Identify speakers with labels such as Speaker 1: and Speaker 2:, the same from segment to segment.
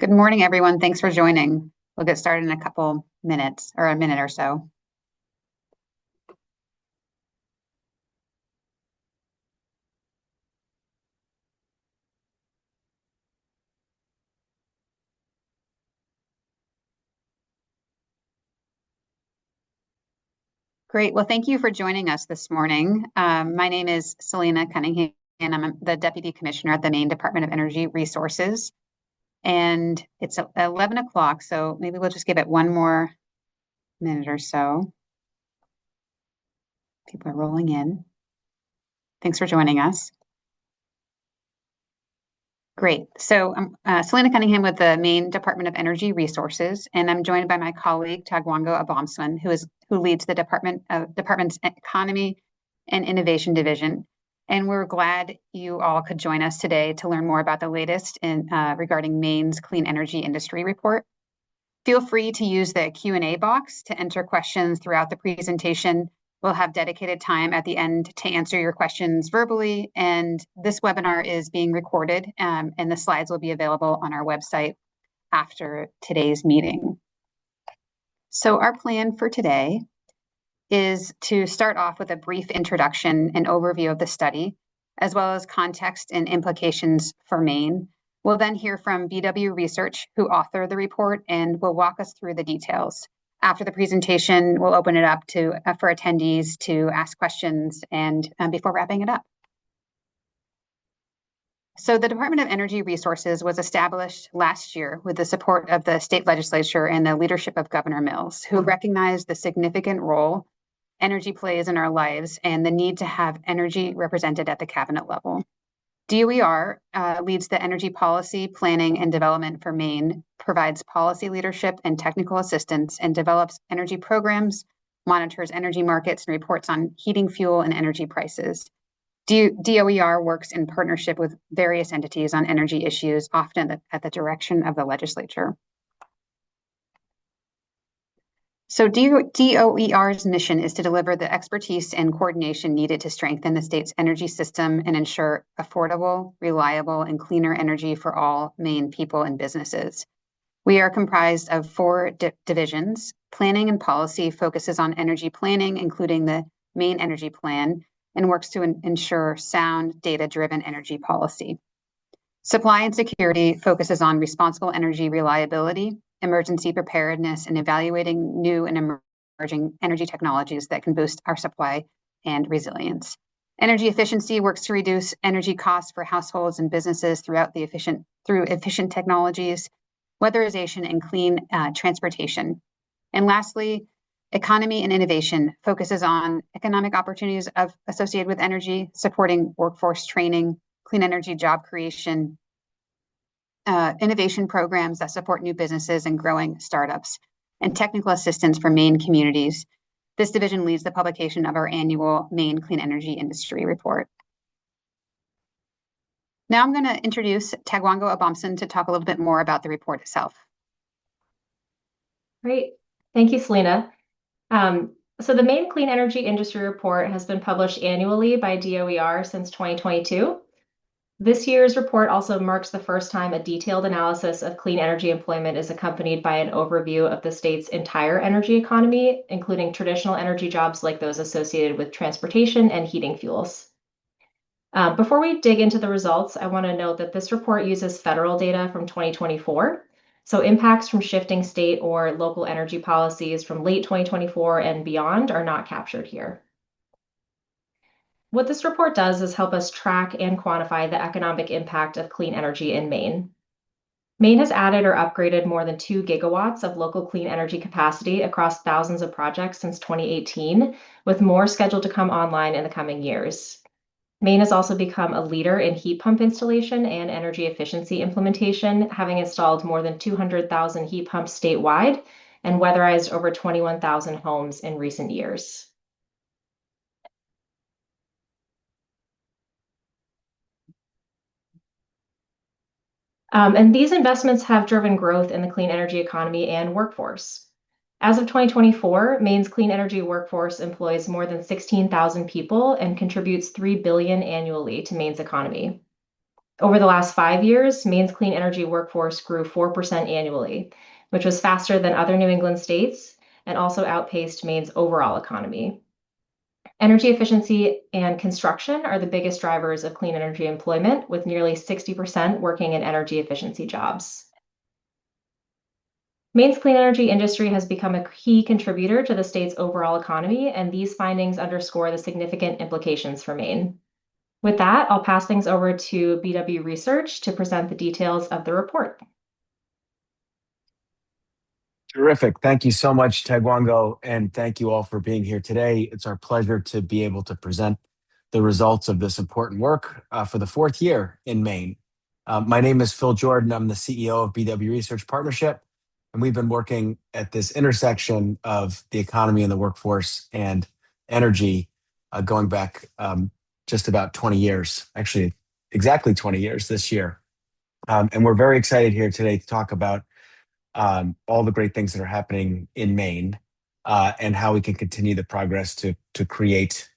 Speaker 1: Good morning, everyone. Thanks for joining. We'll get started in a couple minutes or a minute or so. Great. Well, thank you for joining us this morning. My name is Selena Cunningham, and I'm the Deputy Commissioner at the Maine Department of Energy Resources. And it's 11 o'clock, so maybe we'll just give it one more minute or so. People are rolling in. Thanks for joining us. Great. So I'm Selena Cunningham with the Maine Department of Energy Resources, and I'm joined by my colleague Tagwango Abomsman, who leads the department's Economy and Innovation Division. And we're glad you all could join us today to learn more about the latest regarding Maine's Clean Energy Industry Report. Feel free to use the Q&A box to enter questions throughout the presentation. We'll have dedicated time at the end to answer your questions verbally, and this webinar is being recorded, and the slides will be available on our website after today's meeting. So our plan for today is to start off with a brief introduction and overview of the study, as well as context and implications for Maine. We'll then hear from BW Research, who authored the report, and will walk us through the details. After the presentation, we'll open it up for attendees to ask questions and before wrapping it up. So the Department of Energy Resources was established last year with the support of the state legislature and the leadership of Governor Mills, who recognized the significant role energy plays in our lives and the need to have energy represented at the cabinet level. DOER leads the energy policy, planning, and development for Maine, provides policy leadership and technical assistance, and develops energy programs, monitors energy markets, and reports on heating fuel and energy prices. DOER works in partnership with various entities on energy issues, often at the direction of the legislature. So DOER's mission is to deliver the expertise and coordination needed to strengthen the state's energy system and ensure affordable, reliable, and cleaner energy for all Maine people and businesses. We are comprised of four divisions. Planning and policy focuses on energy planning, including the Maine Energy Plan, and works to ensure sound, data-driven energy policy. Supply and security focuses on responsible energy reliability, emergency preparedness, and evaluating new and emerging energy technologies that can boost our supply and resilience. Energy efficiency works to reduce energy costs for households and businesses through efficient technologies, weatherization, and clean transportation. And lastly, economy and innovation focuses on economic opportunities associated with energy, supporting workforce training, clean energy job creation, innovation programs that support new businesses and growing startups, and technical assistance for Maine communities. This division leads the publication of our annual Maine Clean Energy Industry Report. Now I'm going to introduce Tagwango Abomsman to talk a little bit more about the report itself.
Speaker 2: Great. Thank you, Selena. So the Maine Clean Energy Industry Report has been published annually by DOER since 2022. This year's report also marks the first time a detailed analysis of clean energy employment is accompanied by an overview of the state's entire energy economy, including traditional energy jobs like those associated with transportation and heating fuels. Before we dig into the results, I want to note that this report uses federal data from 2024. So impacts from shifting state or local energy policies from late 2024 and beyond are not captured here. What this report does is help us track and quantify the economic impact of clean energy in Maine. Maine has added or upgraded more than 2 gigawatts of local clean energy capacity across thousands of projects since 2018, with more scheduled to come online in the coming years. Maine has also become a leader in heat pump installation and energy efficiency implementation, having installed more than 200,000 heat pumps statewide and weatherized over 21,000 homes in recent years. And these investments have driven growth in the clean energy economy and workforce. As of 2024, Maine's clean energy workforce employs more than 16,000 people and contributes $3 billion annually to Maine's economy. Over the last 5 years, Maine's clean energy workforce grew 4% annually, which was faster than other New England states and also outpaced Maine's overall economy. Energy efficiency and construction are the biggest drivers of clean energy employment, with nearly 60% working in energy efficiency jobs. Maine's clean energy industry has become a key contributor to the state's overall economy, and these findings underscore the significant implications for Maine. With that, I'll pass things over to BW Research to present the details of the report.
Speaker 3: Terrific. Thank you so much, Tagwango, and thank you all for being here today. It's our pleasure to be able to present the results of this important work for the fourth year in Maine. My name is Phil Jordan. I'm the CEO of BW Research Partnership, and we've been working at this intersection of the economy and the workforce and energy going back just about 20 years, actually exactly 20 years this year. And we're very excited here today to talk about all the great things that are happening in Maine and how we can continue the progress to create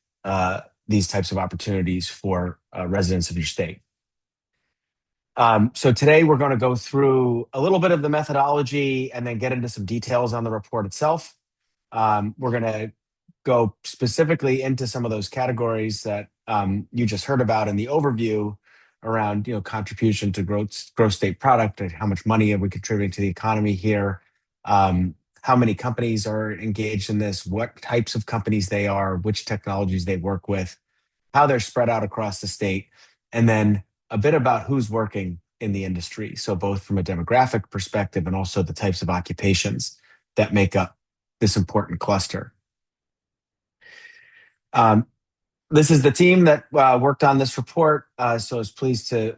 Speaker 3: these types of opportunities for residents of your state. So today we're going to go through a little bit of the methodology and then get into some details on the report itself. We're going to go specifically into some of those categories that you just heard about in the overview around contribution to gross state product and how much money are we contributing to the economy here, how many companies are engaged in this, what types of companies they are, which technologies they work with, how they're spread out across the state, and then a bit about who's working in the industry. So both from a demographic perspective and also the types of occupations that make up this important cluster. This is the team that worked on this report. So I was pleased to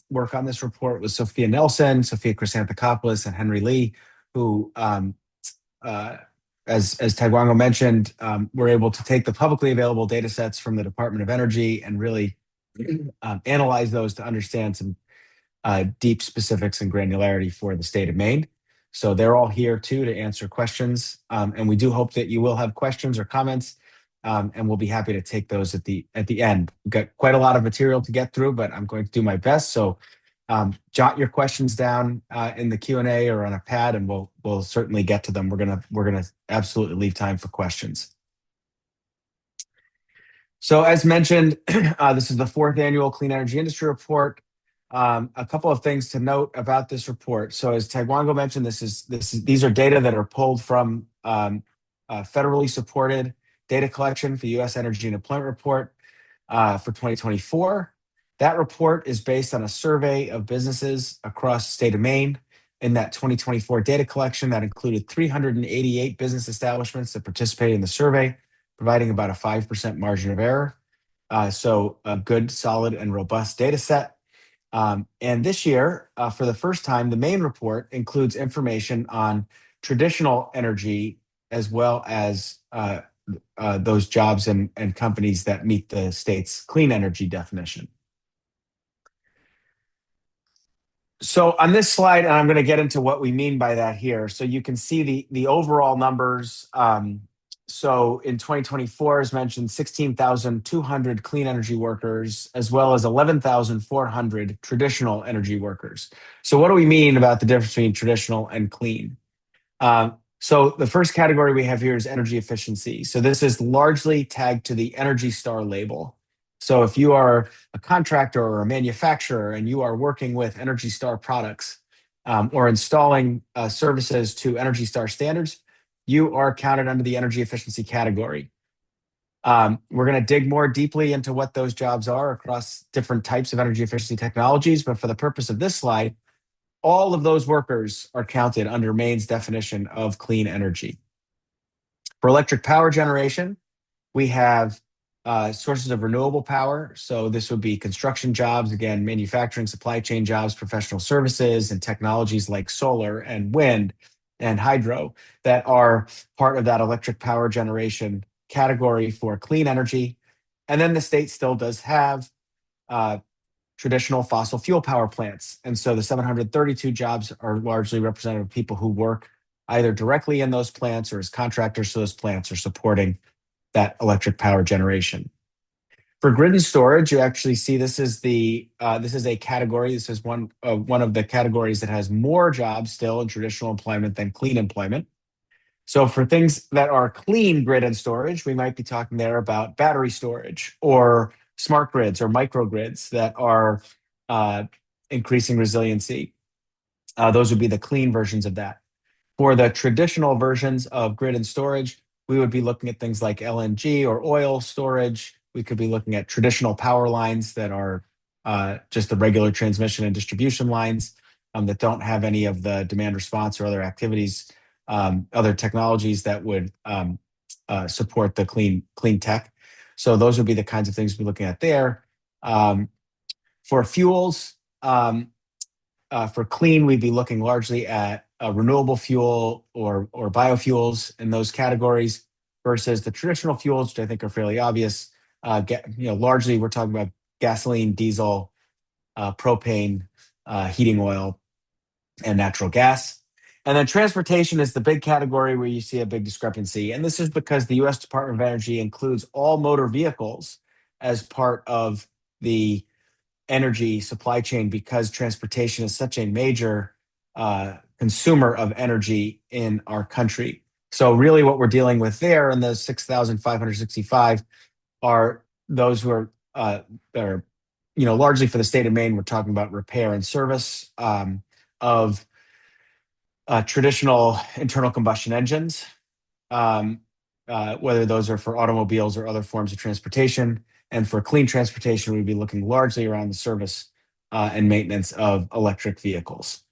Speaker 3: work on this report with Sophia Nelson, Sophia Chrysanthopoulos, and Henry Lee, who, as Tagwango mentioned, were able to take the publicly available data sets from the Department of Energy and really analyze those to understand some deep specifics and granularity for the state of Maine. So they're all here too to answer questions. And we do hope that you will have questions or comments. And we'll be happy to take those at the end. We've got quite a lot of material to get through, but I'm going to do my best. So jot your questions down in the Q&A or on a pad, and we'll certainly get to them. We're gonna absolutely leave time for questions. So as mentioned, this is the fourth annual Clean Energy Industry Report. A couple of things to note about this report. So as Tagwango mentioned, these are data that are pulled from federally supported data collection for U.S. Energy and Employment Report for 2024. That report is based on a survey of businesses across the state of Maine. In that 2024 data collection, that included 388 business establishments that participated in the survey, providing about a 5% margin of error. So a good, solid, and robust data set. And this year, for the first time, the Maine report includes information on traditional energy as well as those jobs and companies that meet the state's clean energy definition. So on this slide, and I'm going to get into what we mean by that here. So you can see the overall numbers. So in 2024, as mentioned, 16,200 clean energy workers, as well as 11,400 traditional energy workers. So what do we mean about the difference between traditional and clean? So the first category we have here is energy efficiency. So this is largely tagged to the Energy Star label. So if you are a contractor or a manufacturer and you are working with Energy Star products or installing services to Energy Star standards, you are counted under the energy efficiency category. We're going to dig more deeply into what those jobs are across different types of energy efficiency technologies. But for the purpose of this slide, all of those workers are counted under Maine's definition of clean energy. For electric power generation, we have sources of renewable power. So this would be construction jobs, again, manufacturing, supply chain jobs, professional services, and technologies like solar and wind and hydro that are part of that electric power generation category for clean energy. And then the state still does have traditional fossil fuel power plants. And so the 732 jobs are largely representative of people who work either directly in those plants or as contractors to those plants or supporting that electric power generation. For grid and storage, you actually see this is a category. This is one of the categories that has more jobs still in traditional employment than clean employment. So for things that are clean grid and storage, we might be talking there about battery storage or smart grids or microgrids that are increasing resiliency. Those would be the clean versions of that. For the traditional versions of grid and storage, we would be looking at things like LNG or oil storage. We could be looking at traditional power lines that are just the regular transmission and distribution lines that don't have any of the demand response or other activities, other technologies that would support the clean tech. So those would be the kinds of things we're looking at there. For fuels, for clean, we'd be looking largely at renewable fuel or biofuels in those categories versus the traditional fuels, which I think are fairly obvious. Largely we're talking about gasoline, diesel, propane, heating oil, and natural gas. And then transportation is the big category where you see a big discrepancy. And this is because the U.S. Department of Energy includes all motor vehicles as part of the energy supply chain because transportation is such a major consumer of energy in our country. So really what we're dealing with there in the 6,565 are those who are largely for the state of Maine, we're talking about repair and service of traditional internal combustion engines, whether those are for automobiles or other forms of transportation. And for clean transportation, we'd be looking largely around the service and maintenance of electric vehicles.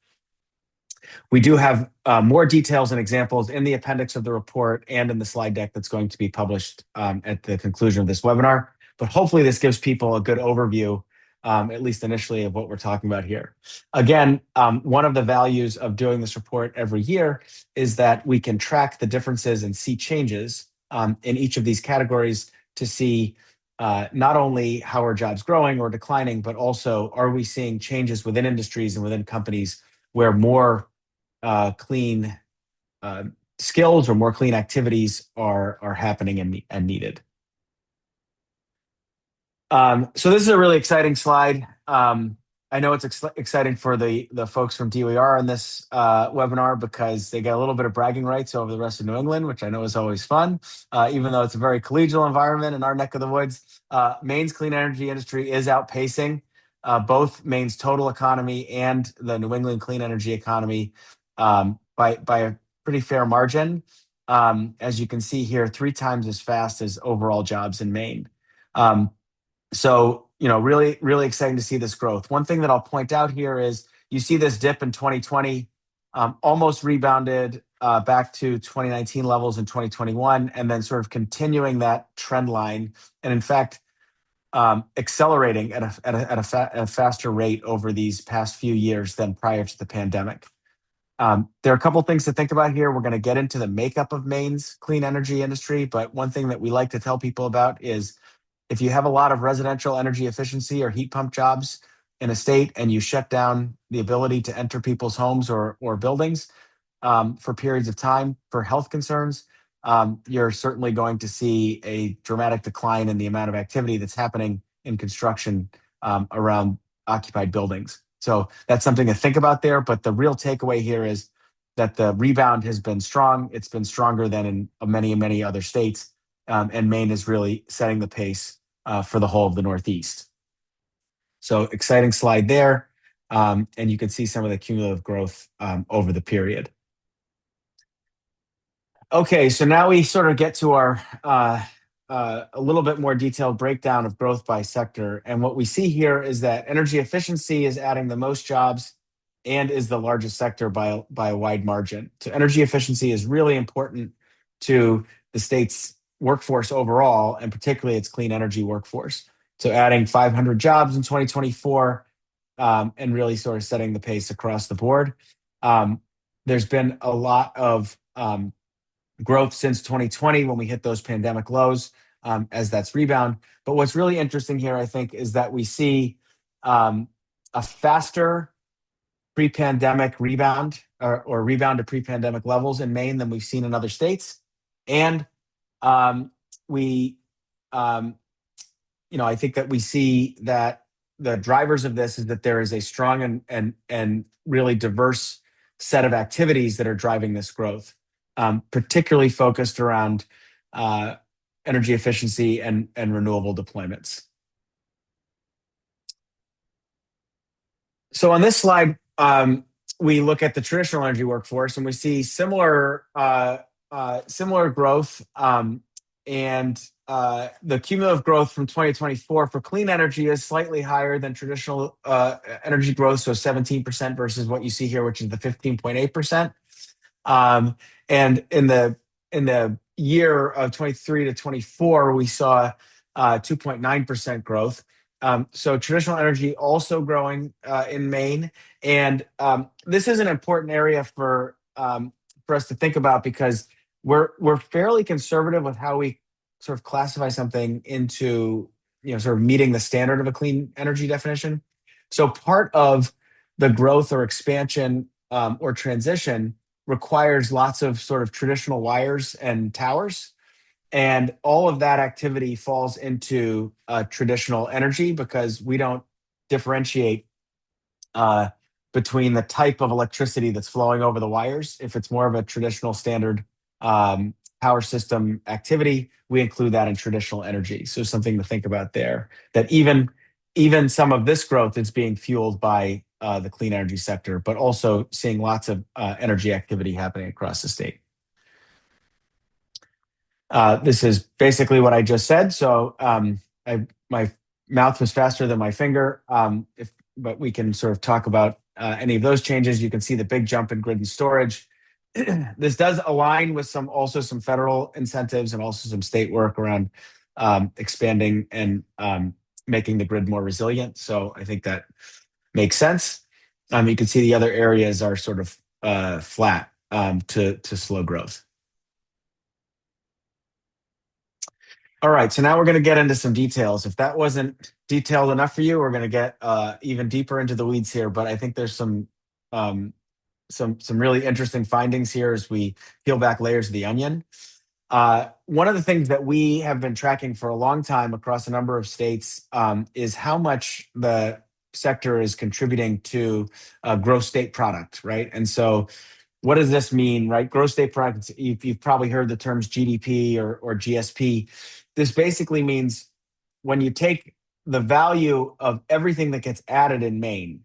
Speaker 3: We do have more details and examples in the appendix of the report and in the slide deck that's going to be published at the conclusion of this webinar. But hopefully this gives people a good overview, at least initially, of what we're talking about here. Again, one of the values of doing this report every year is that we can track the differences and see changes in each of these categories to see not only how are jobs growing or declining, but also are we seeing changes within industries and within companies where more clean skills or more clean activities are happening and needed. So this is a really exciting slide. I know it's exciting for the folks from DOER in this webinar because they get a little bit of bragging rights over the rest of New England, which I know is always fun, even though it's a very collegial environment in our neck of the woods. Maine's clean energy industry is outpacing both Maine's total economy and the New England clean energy economy by a pretty fair margin. As you can see here, 3 times as fast as overall jobs in Maine. So, really, really exciting to see this growth. One thing that I'll point out here is you see this dip in 2020, almost rebounded back to 2019 levels in 2021, and then sort of continuing that trend line. And in fact, accelerating at a faster rate over these past few years than prior to the pandemic. There are a couple things to think about here. We're going to get into the makeup of Maine's clean energy industry, but one thing that we like to tell people about is if you have a lot of residential energy efficiency or heat pump jobs in a state and you shut down the ability to enter people's homes or buildings for periods of time for health concerns, you're certainly going to see a dramatic decline in the amount of activity that's happening in construction around occupied buildings. So that's something to think about there. But the real takeaway here is that the rebound has been strong. It's been stronger than in many, many other states. And Maine is really setting the pace for the whole of the Northeast. So exciting slide there. And you can see some of the cumulative growth over the period. Okay, so now we sort of get to our a little bit more detailed breakdown of growth by sector. And what we see here is that energy efficiency is adding the most jobs and is the largest sector by a wide margin. So energy efficiency is really important to the state's workforce overall, and particularly its clean energy workforce. So adding 500 jobs in 2024 and really sort of setting the pace across the board. There's been a lot of growth since 2020 when we hit those pandemic lows as that's rebound. But what's really interesting here, I think, is that we see a faster pre-pandemic rebound or rebound to pre-pandemic levels in Maine than we've seen in other states. And we I think that we see that the drivers of this is that there is a strong and really diverse set of activities that are driving this growth, particularly focused around energy efficiency and renewable deployments. So on this slide, we look at the traditional energy workforce, and we see similar growth, and the cumulative growth from 2024 for clean energy is slightly higher than traditional energy growth, so 17% versus what you see here, which is the 15.8%. And in the year of 23 to 24, we saw 2.9% growth. So traditional energy also growing in Maine, and this is an important area for us to think about, because we're fairly conservative with how we sort of classify something into sort of meeting the standard of a clean energy definition. So part of the growth or expansion or transition requires lots of sort of traditional wires and towers. And all of that activity falls into traditional energy, because we don't differentiate between the type of electricity that's flowing over the wires. If it's more of a traditional standard power system activity, we include that in traditional energy. So something to think about there, that even some of this growth is being fueled by the clean energy sector, but also seeing lots of energy activity happening across the state. This is basically what I just said. So my mouth was faster than my finger, but we can sort of talk about any of those changes. You can see the big jump in grid and storage. This does align with some federal incentives and also some state work around expanding and making the grid more resilient. So I think that makes sense. You can see the other areas are sort of flat to slow growth. All right, so now we're going to get into some details. If that wasn't detailed enough for you, we're going to get even deeper into the weeds here. But I think there's some really interesting findings here as we peel back layers of the onion. One of the things that we have been tracking for a long time across a number of states is how much the sector is contributing to gross state product, right? And so what does this mean, right? Gross state product, you've probably heard the terms GDP or GSP. This basically means when you take the value of everything that gets added in Maine,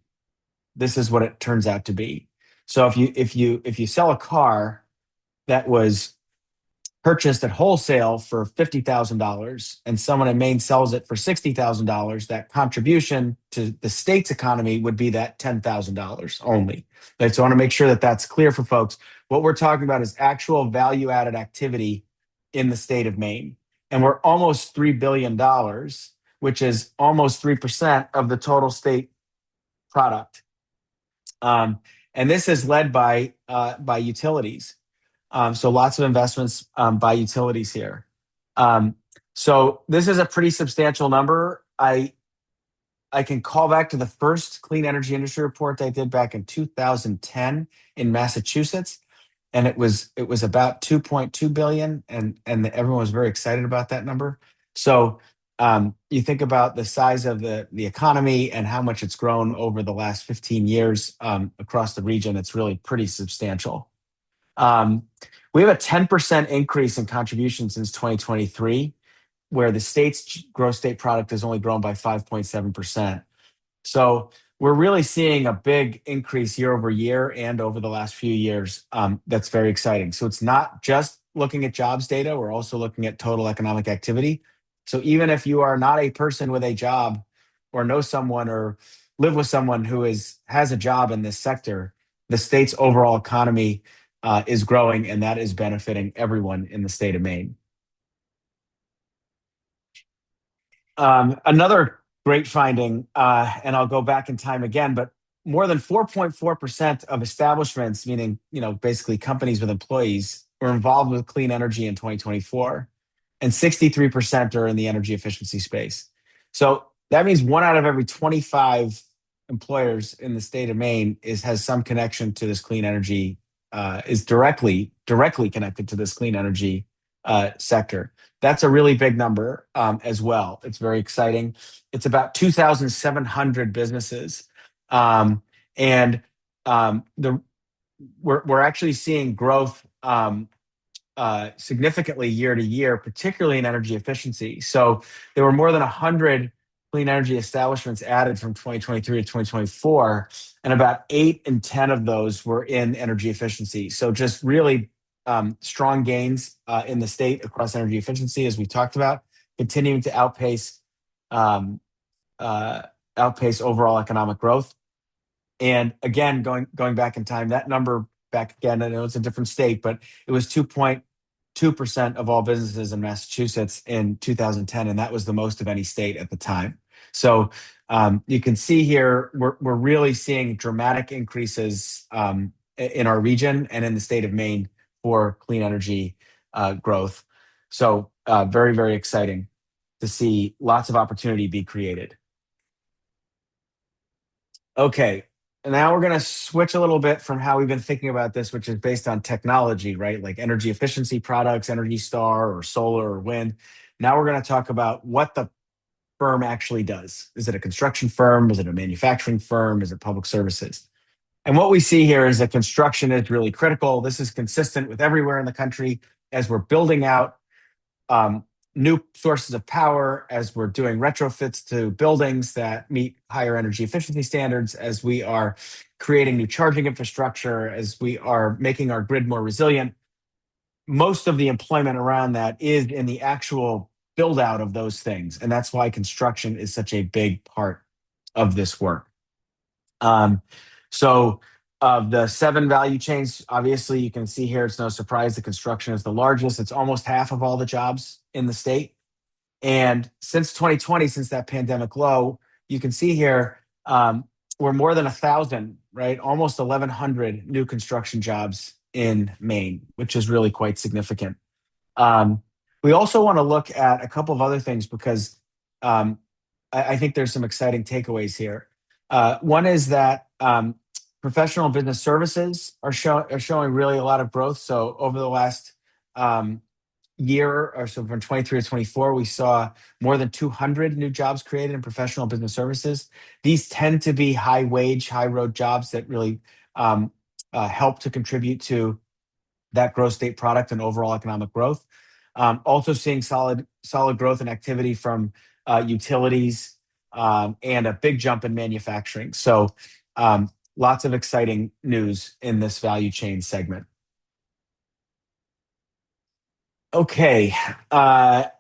Speaker 3: this is what it turns out to be. So if you sell a car that was purchased at wholesale for $50,000 and someone in Maine sells it for $60,000, that contribution to the state's economy would be that $10,000 only. Right? So I want to make sure that that's clear for folks. What we're talking about is actual value-added activity in the state of Maine. And we're almost $3 billion, which is almost 3% of the total state product. And this is led by utilities. So lots of investments by utilities here. So this is a pretty substantial number. I can call back to the first clean energy industry report I did back in 2010 in Massachusetts, and it was about 2.2 billion, and everyone was very excited about that number. So you think about the size of the economy and how much it's grown over the last 15 years across the region. It's really pretty substantial. We have a 10% increase in contribution since 2023, where the state's gross state product has only grown by 5.7%. So we're really seeing a big increase year over year and over the last few years. That's very exciting. So it's not just looking at jobs data, we're also looking at total economic activity. So even if you are not a person with a job or know someone or live with someone who has a job in this sector, the state's overall economy is growing, and that is benefiting everyone in the state of Maine. Another great finding, and I'll go back in time again, but more than 4.4% of establishments, meaning basically companies with employees, were involved with clean energy in 2024, and 63% are in the energy efficiency space. So that means 1 out of every 25 employers in the state of Maine has some connection to this clean energy. Is directly connected to this clean energy sector. That's a really big number as well. It's very exciting. It's about 2,700 businesses, and we're actually seeing growth significantly year to year, particularly in energy efficiency. So there were more than 100 clean energy establishments added from 2023 to 2024, and about 8 in 10 of those were in energy efficiency. So just really strong gains in the state across energy efficiency, as we talked about, continuing to um, outpace overall economic growth. And again, going back in time, that number back again, I know it's a different state, but it was 2.2% of all businesses in Massachusetts in 2010, and that was the most of any state at the time. So you can see here, we're really seeing dramatic increases in our region and in the state of Maine for clean energy growth. So very, very exciting to see lots of opportunity be created. Okay, and now we're going to switch a little bit from how we've been thinking about this, which is based on technology, right? Like energy efficiency products, Energy Star or solar or wind. Now we're going to talk about what the firm actually does. Is it a construction firm? Is it a manufacturing firm? Is it public services? And what we see here is that construction is really critical. This is consistent with everywhere in the country as we're building out new sources of power, as we're doing retrofits to buildings that meet higher energy efficiency standards, as we are creating new charging infrastructure, as we are making our grid more resilient. Most of the employment around that is in the actual build out of those things. And that's why construction is such a big part of this work. So of the 7 value chains, obviously you can see here, it's no surprise that construction is the largest. It's almost half of all the jobs in the state. And since 2020, since that pandemic low, you can see here, we're more than 1,000, right? Almost 1,100 new construction jobs in Maine, which is really quite significant. We also want to look at a couple of other things because I think there's some exciting takeaways here. One is that professional business services are showing really a lot of growth. So over the last year or so, from 23 to 24, we saw more than 200 new jobs created in professional business services. These tend to be high wage, high road jobs that really help to contribute to that gross state product and overall economic growth. Also seeing solid growth and activity from utilities and a big jump in manufacturing. So lots of exciting news in this value chain segment. Okay,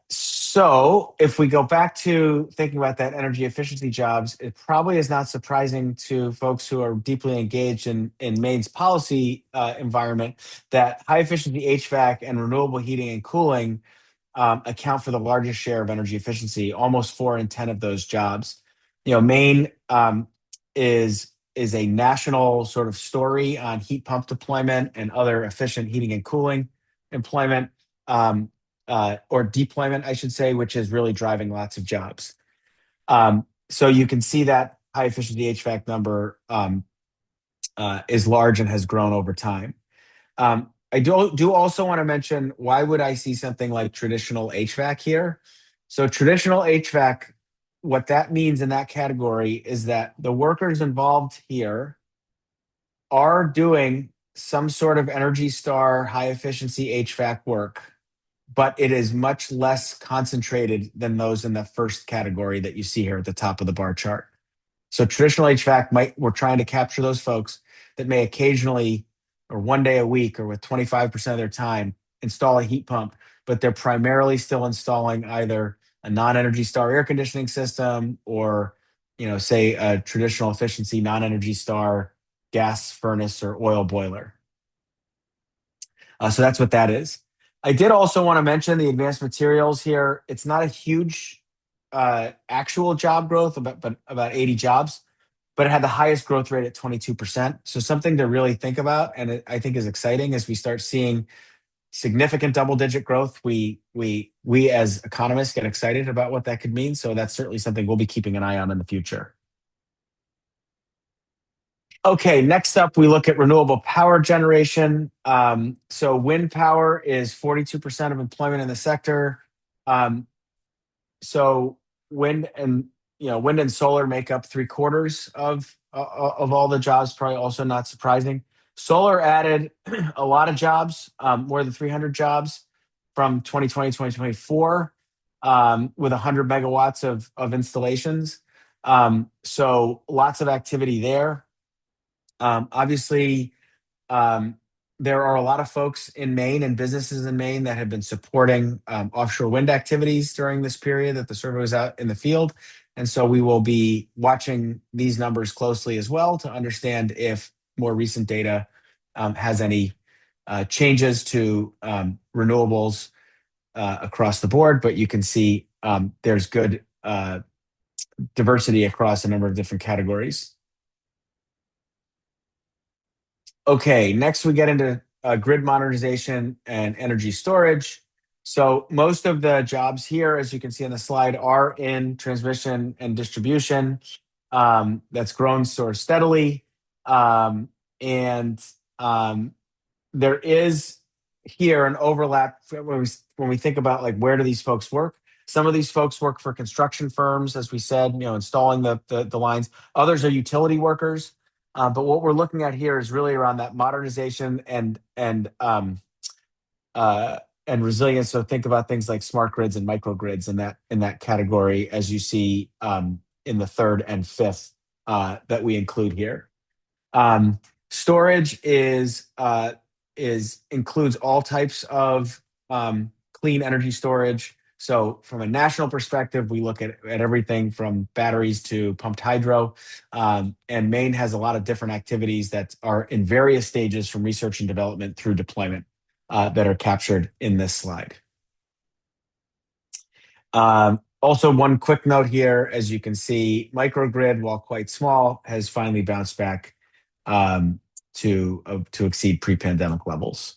Speaker 3: so if we go back to thinking about that energy efficiency jobs, it probably is not surprising to folks who are deeply engaged in Maine's policy environment that high efficiency HVAC and renewable heating and cooling account for the largest share of energy efficiency, almost 4 in 10 of those jobs. You know, Maine is a national sort of story on heat pump deployment and other efficient heating and cooling employment, or deployment, I should say, which is really driving lots of jobs. So you can see that high efficiency HVAC number is large and has grown over time. I do also want to mention, why would I see something like traditional HVAC here? So traditional HVAC, what that means in that category is that the workers involved here are doing some sort of Energy Star high efficiency HVAC work, but it is much less concentrated than those in the first category that you see here at the top of the bar chart. So traditional HVAC we're trying to capture those folks that may occasionally, or one day a week, or with 25% of their time, install a heat pump, but they're primarily still installing either a non-Energy Star air conditioning system or, say a traditional efficiency non-Energy Star gas furnace or oil boiler. So that's what that is. I did also want to mention the advanced materials here. It's not a huge actual job growth, but about 80 jobs, but it had the highest growth rate at 22%. So something to really think about, and I think is exciting as we start seeing significant double-digit growth. We as economists get excited about what that could mean. So that's certainly something we'll be keeping an eye on in the future. Okay, next up, we look at renewable power generation. So wind power is 42% of employment in the sector. So wind and solar make up 3/4 of all the jobs. Probably also not surprising. Solar added a lot of jobs, more than 300 jobs from 2020 to 2024, with 100 megawatts of installations. So lots of activity there. Obviously, um, there are a lot of folks in Maine and businesses in Maine that have been supporting offshore wind activities during this period that the survey was out in the field. And so we will be watching these numbers closely as well to understand if more recent data has any changes to renewables across the board. But you can see there's good diversity across a number of different categories. Okay, next we get into grid modernization and energy storage. So most of the jobs here, as you can see on the slide, are in transmission and distribution. That's grown sort of steadily. And there is here an overlap when we think about like where do these folks work. Some of these folks work for construction firms, as we said, installing the lines. Others are utility workers. But what we're looking at here is really around that modernization and resilience. So think about things like smart grids and microgrids in that category, as you see in the third and fifth that we include here. Storage includes all types of clean energy storage. So from a national perspective, we look at everything from batteries to pumped hydro. And Maine has a lot of different activities that are in various stages from research and development through deployment that are captured in this slide. Also, one quick note here, as you can see, microgrid, while quite small, has finally bounced back to exceed pre-pandemic levels.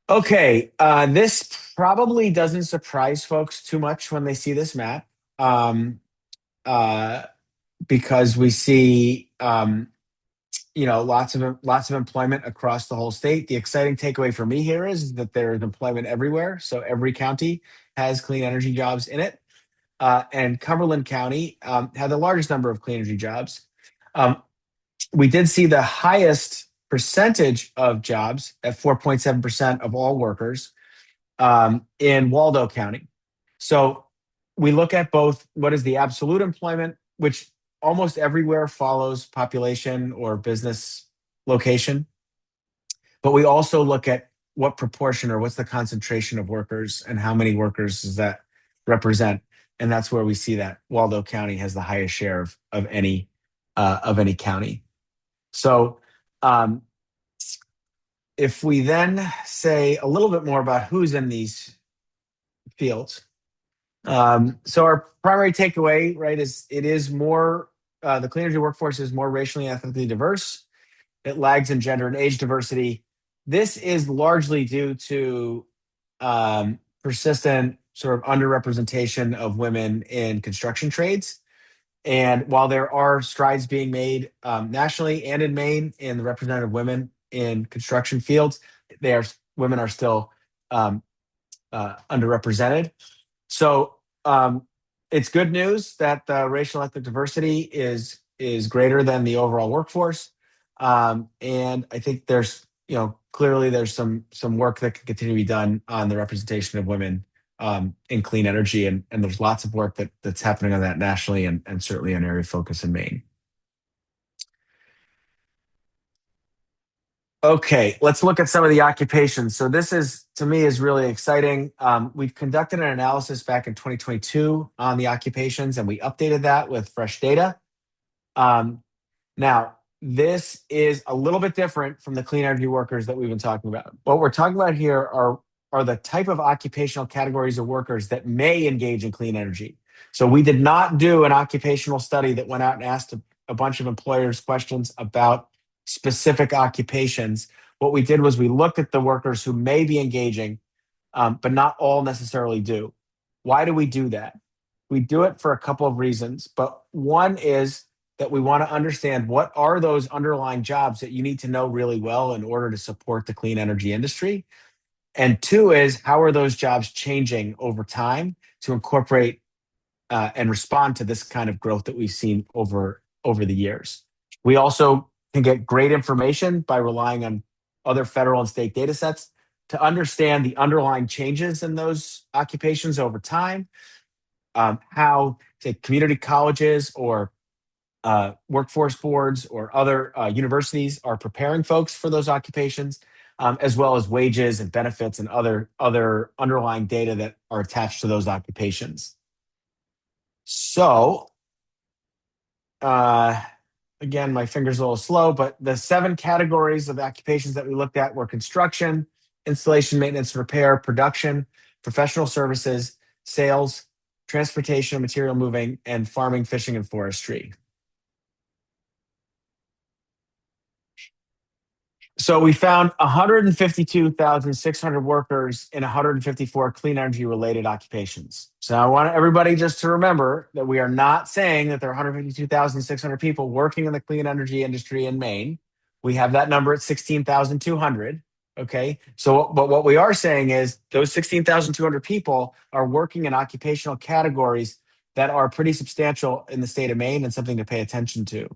Speaker 3: Okay, this probably doesn't surprise folks too much when they see this map, because we see lots of employment across the whole state. The exciting takeaway for me here is that there is employment everywhere. So every county has clean energy jobs in it, and Cumberland County had the largest number of clean energy jobs. We did see the highest percentage of jobs at 4.7% of all workers in Waldo County. So we look at both what is the absolute employment, which almost everywhere follows population or business location. But we also look at what proportion or what's the concentration of workers and how many workers does that represent. And that's where we see that Waldo County has the highest share of any county. So if we then say a little bit more about who's in these fields. So our primary takeaway, right, is it is more, the clean energy workforce is more racially and ethnically diverse. It lags in gender and age diversity. This is largely due to persistent sort of underrepresentation of women in construction trades. And while there are strides being made nationally and in Maine in the representative women in construction fields, women are still underrepresented. So it's good news that the racial ethnic diversity is greater than the overall workforce, and I think there's clearly there's some work that can continue to be done on the representation of women in clean energy, and there's lots of work that's happening on that nationally and certainly an area of focus in Maine. Okay, let's look at some of the occupations. So this to me, is really exciting. We've conducted an analysis back in 2022 on the occupations, and we updated that with fresh data. Now, this is a little bit different from the clean energy workers that we've been talking about. What we're talking about here are the type of occupational categories of workers that may engage in clean energy. So we did not do an occupational study that went out and asked a bunch of employers questions about specific occupations. What we did was we looked at the workers who may be engaging, but not all necessarily do. Why do we do that? We do it for a couple of reasons, but one is that we want to understand what are those underlying jobs that you need to know really well in order to support the clean energy industry. And two is, how are those jobs changing over time to incorporate and respond to this kind of growth that we've seen over the years. We also can get great information by relying on other federal and state data sets to understand the underlying changes in those occupations over time, how, say, community colleges or workforce boards or other universities are preparing folks for those occupations, as well as wages and benefits and other underlying data that are attached to those occupations. So, again, my finger's a little slow, but the 7 categories of occupations that we looked at were construction, installation, maintenance, repair, production, professional services, sales, transportation, material moving, and farming, fishing, and forestry. So we found 152,600 workers in 154 clean energy related occupations. So I want everybody just to remember that we are not saying that there are 152,600 people working in the clean energy industry in Maine. We have that number at 16,200. Okay. So, but what we are saying is those 16,200 people are working in occupational categories that are pretty substantial in the state of Maine and something to pay attention to.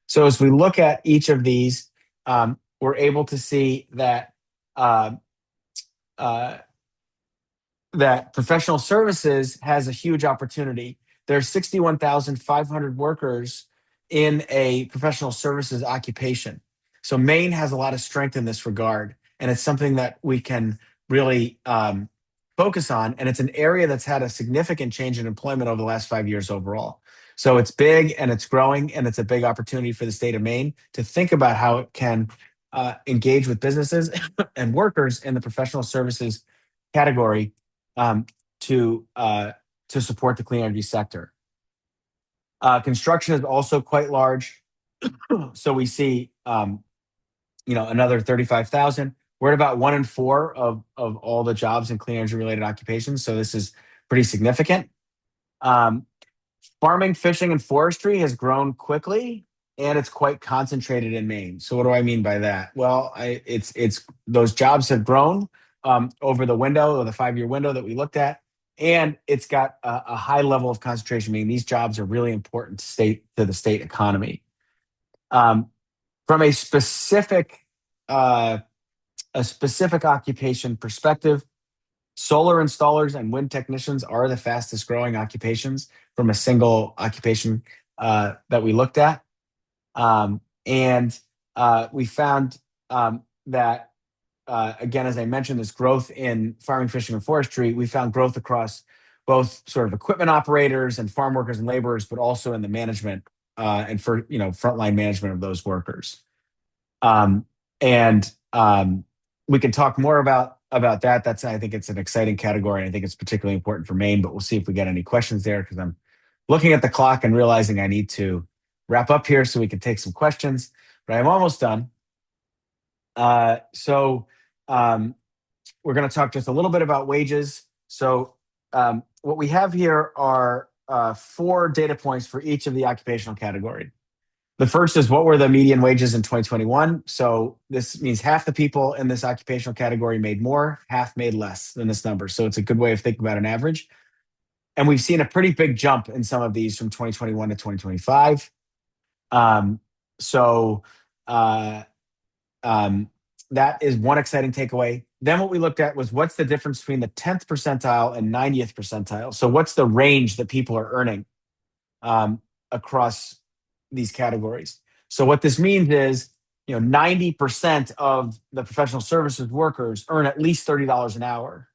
Speaker 3: So as we look at each of these, we're able to see that that professional services has a huge opportunity. There's 61,500 workers in a professional services occupation. So Maine has a lot of strength in this regard, and it's something that we can really focus on. And it's an area that's had a significant change in employment over the last 5 years overall. So it's big and it's growing, and it's a big opportunity for the state of Maine to think about how it can engage with businesses and workers in the professional services category to support the clean energy sector. Construction is also quite large, so we see another 35,000. We're at about 1 in 4 of all the jobs in clean energy related occupations, so this is pretty significant. Farming, fishing, and forestry has grown quickly, and it's quite concentrated in Maine. So what do I mean by that? Well, it's those jobs have grown over the window, or the 5-year window that we looked at, and it's got a high level of concentration, meaning these jobs are really important to the state economy. From a specific occupation perspective, solar installers and wind technicians are the fastest growing occupations from a single occupation that we looked at. We found that, again, as I mentioned, this growth in farming, fishing, and forestry, we found growth across both sort of equipment operators and farm workers and laborers, but also in the management and for frontline management of those workers. We can talk more about that. I think it's an exciting category, and I think it's particularly important for Maine, but we'll see if we get any questions there, because I'm looking at the clock and realizing I need to wrap up here so we can take some questions, but I'm almost done. We're going to talk just a little bit about wages. So what we have here are 4 data points for each of the occupational category. The first is, what were the median wages in 2021? So this means half the people in this occupational category made more, half made less than this number. So it's a good way of thinking about an average. And we've seen a pretty big jump in some of these from 2021 to 2025. That is one exciting takeaway. Then what we looked at was, what's the difference between the 10th percentile and 90th percentile? So what's the range that people are earning across these categories? So what this means is, 90% of the professional services workers earn at least $30 an hour,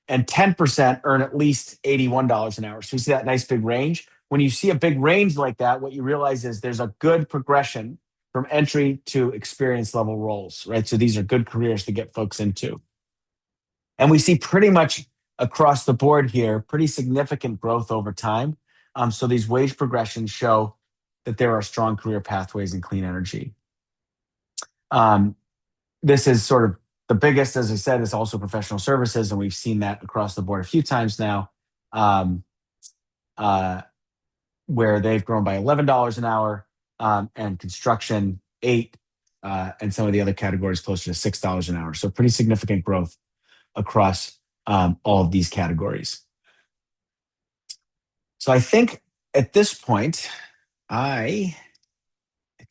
Speaker 3: and 10% earn at least $81 an hour. So you see that nice big range. When you see a big range like that, what you realize is there's a good progression from entry to experience level roles, right? So these are good careers to get folks into. And we see pretty much across the board here, pretty significant growth over time. So these wage progressions show that there are strong career pathways in clean energy. This is sort of the biggest, as I said, is also professional services, and we've seen that across the board a few times now. where they've grown by $11 an hour, and construction 8, and some of the other categories closer to $6 an hour. So pretty significant growth across all of these categories. So I think at this point, I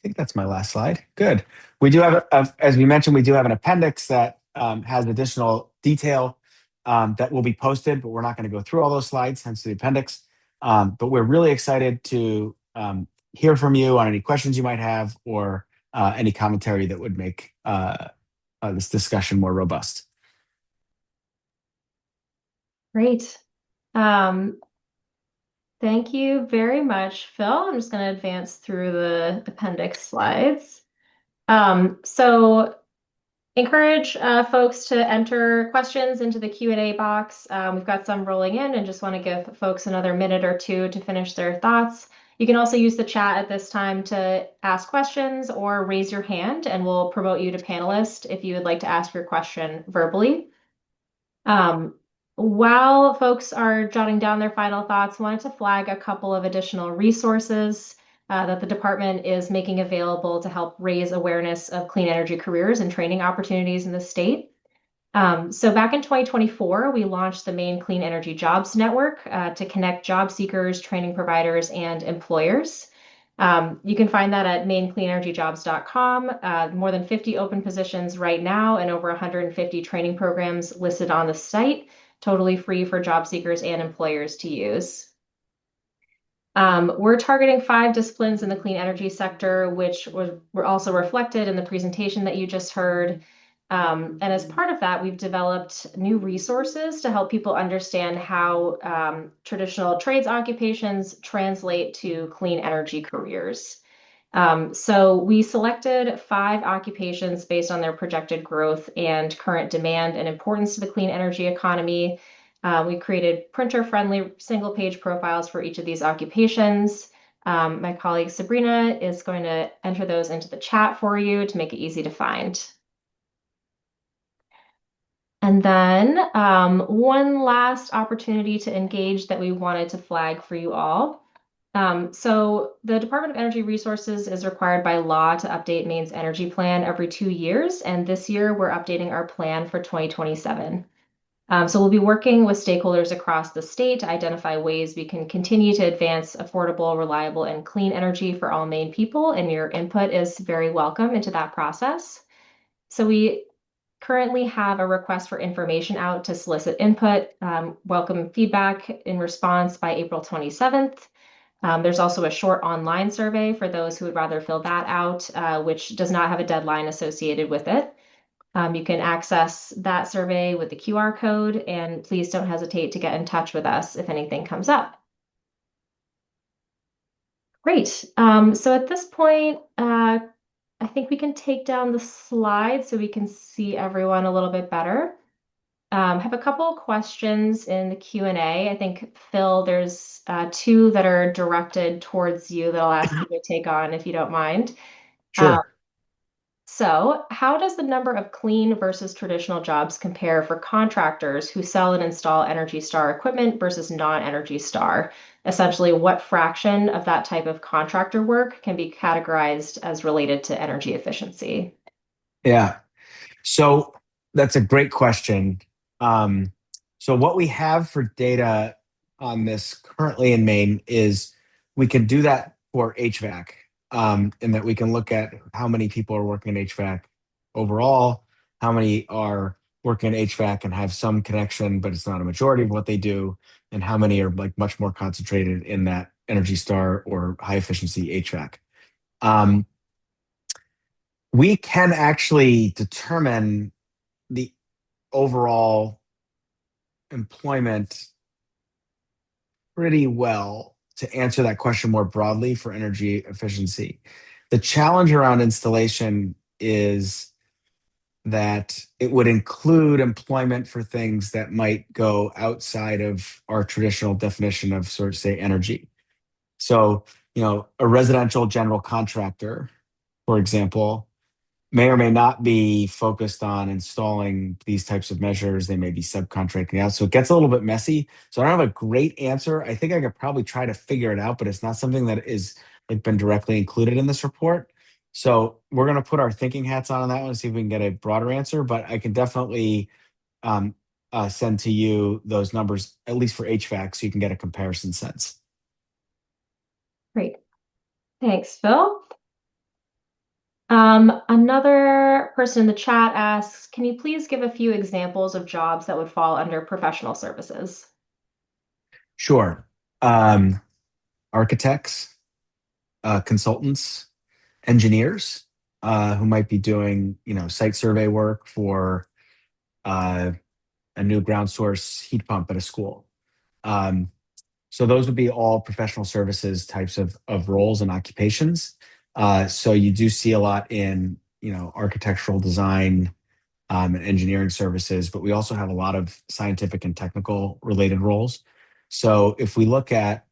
Speaker 3: think that's my last slide. Good. We do have, as we mentioned, we do have an appendix that has additional detail that will be posted, but we're not going to go through all those slides, hence the appendix. But we're really excited to hear from you on any questions you might have, or any commentary that would make this discussion more robust.
Speaker 2: Great. Thank you very much, Phil. I'm just going to advance through the appendix slides. So encourage folks to enter questions into the Q&A box. We've got some rolling in and just want to give folks another minute or two to finish their thoughts. You can also use the chat at this time to ask questions or raise your hand, and we'll promote you to panelist if you would like to ask your question verbally. While folks are jotting down their final thoughts, I wanted to flag a couple of additional resources that the department is making available to help raise awareness of clean energy careers and training opportunities in the state. So back in 2024, we launched the Maine Clean Energy Jobs Network to connect job seekers, training providers, and employers. You can find that at mainecleanenergyjobs.com. More than 50 open positions right now and over 150 training programs listed on the site, totally free for job seekers and employers to use. We're targeting 5 disciplines in the clean energy sector, which were also reflected in the presentation that you just heard. And as part of that, we've developed new resources to help people understand how traditional trades occupations translate to clean energy careers. So we selected 5 occupations based on their projected growth and current demand and importance to the clean energy economy. We created printer-friendly single-page profiles for each of these occupations. My colleague Sabrina is going to enter those into the chat for you to make it easy to find. And then one last opportunity to engage that we wanted to flag for you all. So the Department of Energy Resources is required by law to update Maine's energy plan every 2 years, and this year we're updating our plan for 2027. So we'll be working with stakeholders across the state to identify ways we can continue to advance affordable, reliable, and clean energy for all Maine people, and your input is very welcome into that process. So we currently have a request for information out to solicit input, welcome feedback in response by April 27th. There's also a short online survey for those who would rather fill that out, which does not have a deadline associated with it. You can access that survey with the QR code, and please don't hesitate to get in touch with us if anything comes up. Great. So at this point, I think we can take down the slide so we can see everyone a little bit better. I have a couple of questions in the Q&A. I think, Phil, there's 2 that are directed towards you that I'll ask you to take on if you don't mind.
Speaker 3: Sure.
Speaker 2: So how does the number of clean versus traditional jobs compare for contractors who sell and install Energy Star equipment versus non-Energy Star? Essentially, what fraction of that type of contractor work can be categorized as related to energy efficiency?
Speaker 3: Yeah. So that's a great question. So what we have for data on this currently in Maine is we can do that for HVAC, in that we can look at how many people are working in HVAC overall, how many are working in HVAC and have some connection, but it's not a majority of what they do, and how many are like much more concentrated in that Energy Star or high efficiency HVAC. We can actually determine the overall employment pretty well to answer that question more broadly for energy efficiency. The challenge around installation is that it would include employment for things that might go outside of our traditional definition of sort of say energy. So, a residential general contractor, for example, may or may not be focused on installing these types of measures. They may be subcontracting out. So it gets a little bit messy. So I don't have a great answer. I think I could probably try to figure it out, but it's not something that is like been directly included in this report. So we're going to put our thinking hats on that one and see if we can get a broader answer. But I can definitely um, send to you those numbers, at least for HVAC, so you can get a comparison sense.
Speaker 2: Great. Thanks, Phil. Another person in the chat asks, can you please give a few examples of jobs that would fall under professional services?
Speaker 3: Sure. Architects, consultants, engineers who might be doing, site survey work for a new ground source heat pump at a school. So those would be all professional services types of roles and occupations. So you do see a lot in, architectural design and engineering services, but we also have a lot of scientific and technical related roles. So if we look at,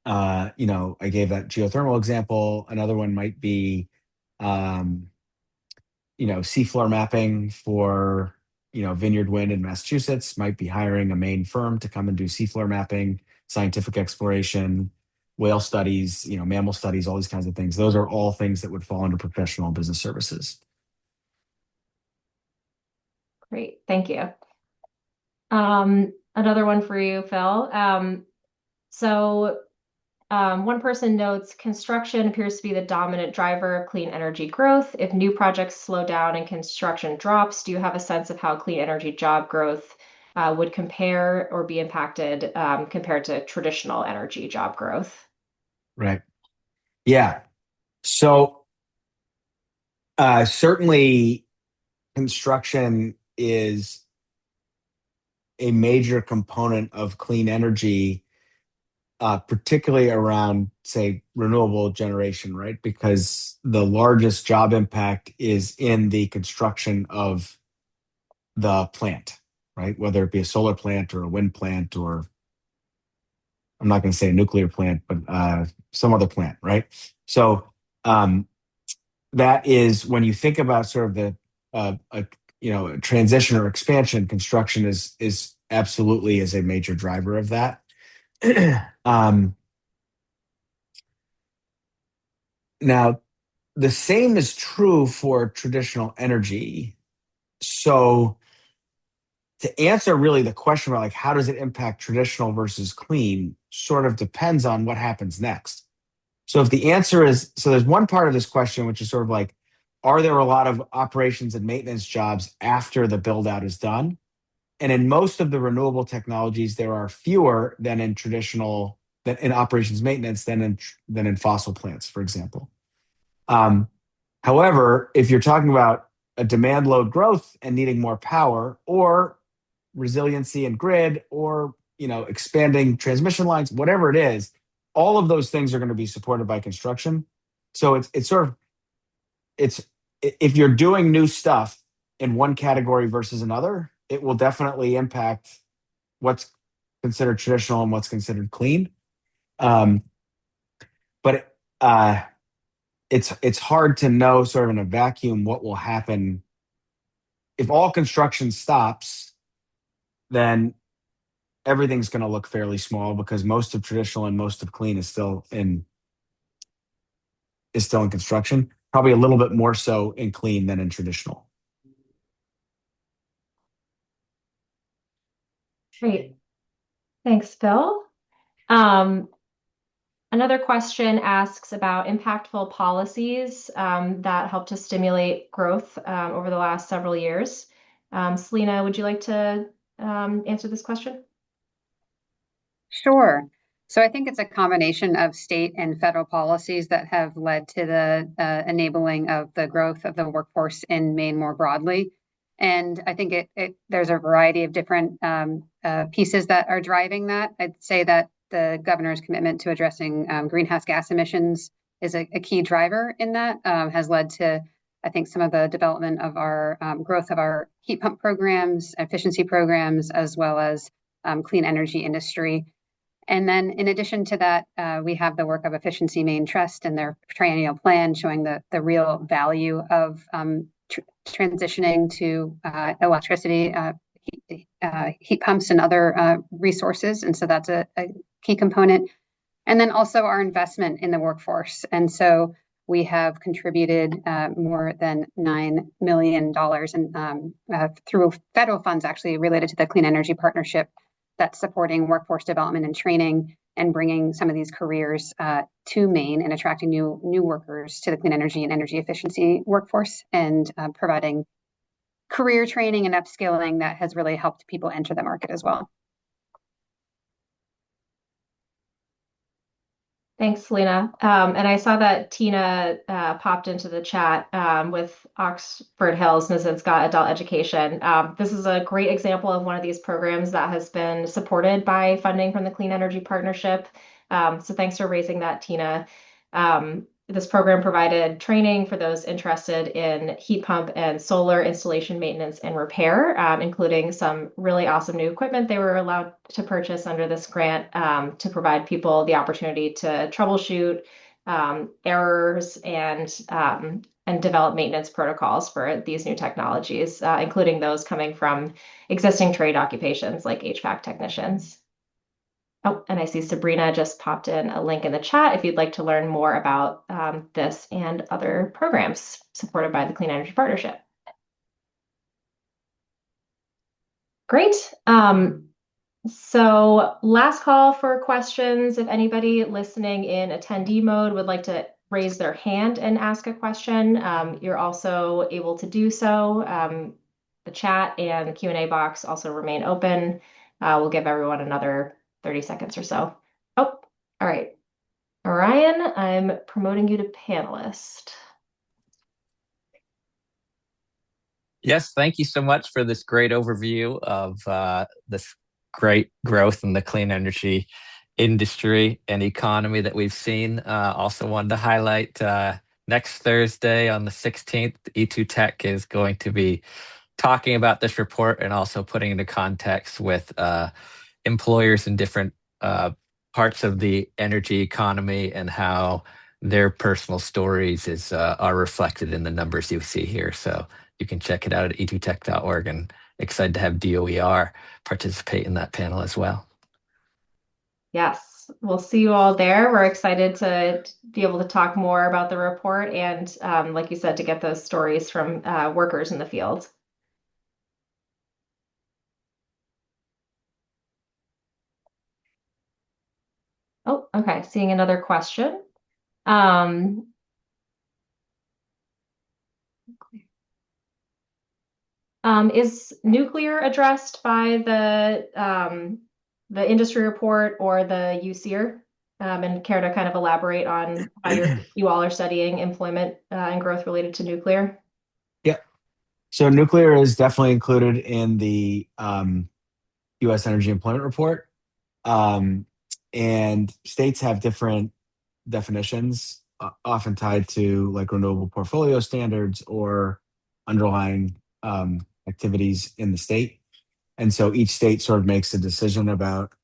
Speaker 3: I gave that geothermal example. Another one might be, um, seafloor mapping for, Vineyard Wind in Massachusetts might be hiring a Maine firm to come and do seafloor mapping, scientific exploration, whale studies, mammal studies, all these kinds of things. Those are all things that would fall under professional business services.
Speaker 2: Great, thank you. Another one for you, Phil. One person notes construction appears to be the dominant driver of clean energy growth. If new projects slow down and construction drops, do you have a sense of how clean energy job growth would compare or be impacted compared to traditional energy job growth?
Speaker 3: Right. Yeah. So certainly construction is a major component of clean energy, particularly around, say, renewable generation, right? Because the largest job impact is in the construction of the plant, right? Whether it be a solar plant or a wind plant, or I'm not going to say a nuclear plant, but some other plant, right? So um, that is when you think about sort of the transition or expansion. Construction is absolutely is a major driver of that. um, Now, the same is true for traditional energy. So to answer really the question about like how does it impact traditional versus clean sort of depends on what happens next. So if the answer is, so there's one part of this question which is sort of like, are there a lot of operations and maintenance jobs after the build out is done? And in most of the renewable technologies, there are fewer than in traditional, than in operations maintenance than in fossil plants, for example. Um, However, if you're talking about a demand load growth and needing more power, or resiliency and grid, or expanding transmission lines, whatever it is, all of those things are going to be supported by construction. So it's sort of it's if you're doing new stuff in one category versus another, it will definitely impact what's considered traditional and what's considered clean. Um, but it's hard to know sort of in a vacuum what will happen if all construction stops. Then everything's going to look fairly small because most of traditional and most of clean is still in construction. Probably a little bit more so in clean than in traditional.
Speaker 2: Great. Thanks, Phil. Another question asks about impactful policies that help to stimulate growth over the last several years. Selena, would you like to answer this question?
Speaker 1: Sure. So I think it's a combination of state and federal policies that have led to the enabling of the growth of the workforce in Maine more broadly. And I think there's a variety of different pieces that are driving that. I'd say that the governor's commitment to addressing greenhouse gas emissions is a key driver in that, has led to, I think, some of the development of our growth of our heat pump programs, efficiency programs, as well as clean energy industry. And then in addition to that, we have the work of Efficiency Maine Trust and their triennial plan showing the real value of transitioning to electricity, heat pumps and other resources. And so that's a key component. And then also our investment in the workforce. And so we have contributed more than $9 million through federal funds actually related to the Clean Energy Partnership that's supporting workforce development and training and bringing some of these careers to Maine and attracting new workers to the clean energy and energy efficiency workforce and providing career training and upskilling that has really helped people enter the market as well.
Speaker 2: Thanks, Selena. And I saw that Tina popped into the chat with Oxford Hills Nisenscott Adult Education. This is a great example of one of these programs that has been supported by funding from the Clean Energy Partnership. So thanks for raising that, Tina. This program provided training for those interested in heat pump and solar installation, maintenance, and repair, including some really awesome new equipment they were allowed to purchase under this grant to provide people the opportunity to troubleshoot errors and develop maintenance protocols for these new technologies, including those coming from existing trade occupations like HVAC technicians. Oh, and I see Sabrina just popped in a link in the chat if you'd like to learn more about this and other programs supported by the Clean Energy Partnership. Great. So last call for questions. If anybody listening in attendee mode would like to raise their hand and ask a question, you're also able to do so. The chat and the Q&A box also remain open. We'll give everyone another 30 seconds or so. Oh, all right. Orion, I'm promoting you to panelist.
Speaker 4: Yes, thank you so much for this great overview of this great growth in the clean energy industry and economy that we've seen. Also wanted to highlight next Thursday on the 16th, E2 Tech is going to be talking about this report and also putting into context with employers in different parts of the energy economy and how their personal stories are reflected in the numbers you see here. So you can check it out at e2tech.org, and excited to have DOER participate in that panel as well.
Speaker 2: Yes, we'll see you all there. We're excited to be able to talk more about the report and, like you said, to get those stories from workers in the field. Oh, okay. Seeing another question. Is nuclear addressed by the industry report or the USEER? And care to kind of elaborate on how you all are studying employment and growth related to nuclear?
Speaker 3: Yeah. So nuclear is definitely included in the U.S. Energy Employment Report. And states have different definitions, often tied to like renewable portfolio standards or underlying activities in the state. And so each state sort of makes a decision about.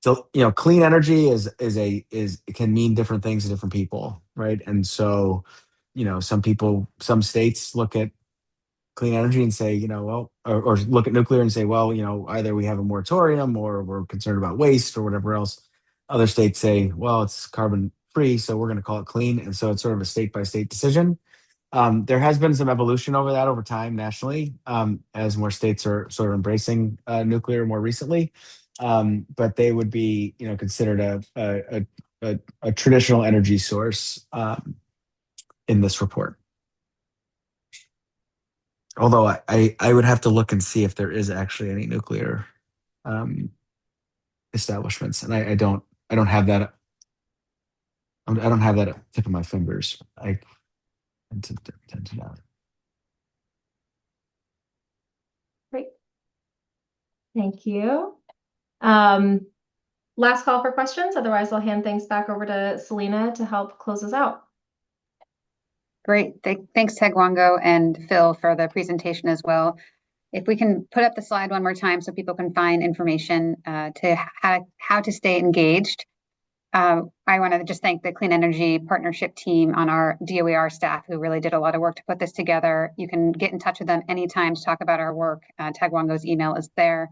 Speaker 3: So clean energy can mean different things to different people, right? And so some states look at clean energy and say, well, or look at nuclear and say, well, either we have a moratorium or we're concerned about waste or whatever else. Other states say, well, it's carbon free, so we're going to call it clean. And so it's sort of a state by state decision. There has been some evolution over time nationally, as more states are sort of embracing nuclear more recently. But they would be, considered a traditional energy source in this report. Although I would have to look and see if there is actually any nuclear establishments, and I don't have that. I don't have that at the tip of my fingers. I tend to not.
Speaker 2: Great. Thank you. Last call for questions. Otherwise, I'll hand things back over to Selena to help close us out.
Speaker 1: Great. Thanks, Tagwango and Phil, for the presentation as well. if we can put up the slide one more time so people can find information to how to stay engaged. I want to just thank the Clean Energy Partnership team on our DOER staff who really did a lot of work to put this together. You can get in touch with them anytime to talk about our work. Tagwango's email is there.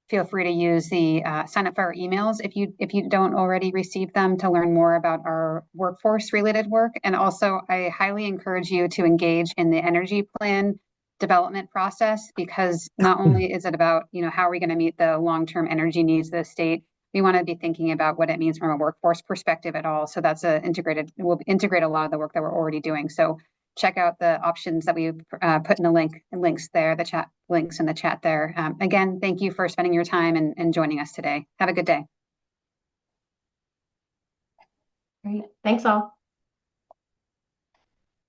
Speaker 1: Feel free to use the sign up for our emails if you don't already receive them to learn more about our workforce related work. And also, I highly encourage you to engage in the energy plan development process, because not only is it about, how are we going to meet the long-term energy needs of the state, we want to be thinking about what it means from a workforce perspective at all. So that's we'll integrate a lot of the work that we're already doing. So check out the options that we've put in the links there, the chat links in the chat there. Again, thank you for spending your time and joining us today. Have a good day.
Speaker 2: Great. Thanks all.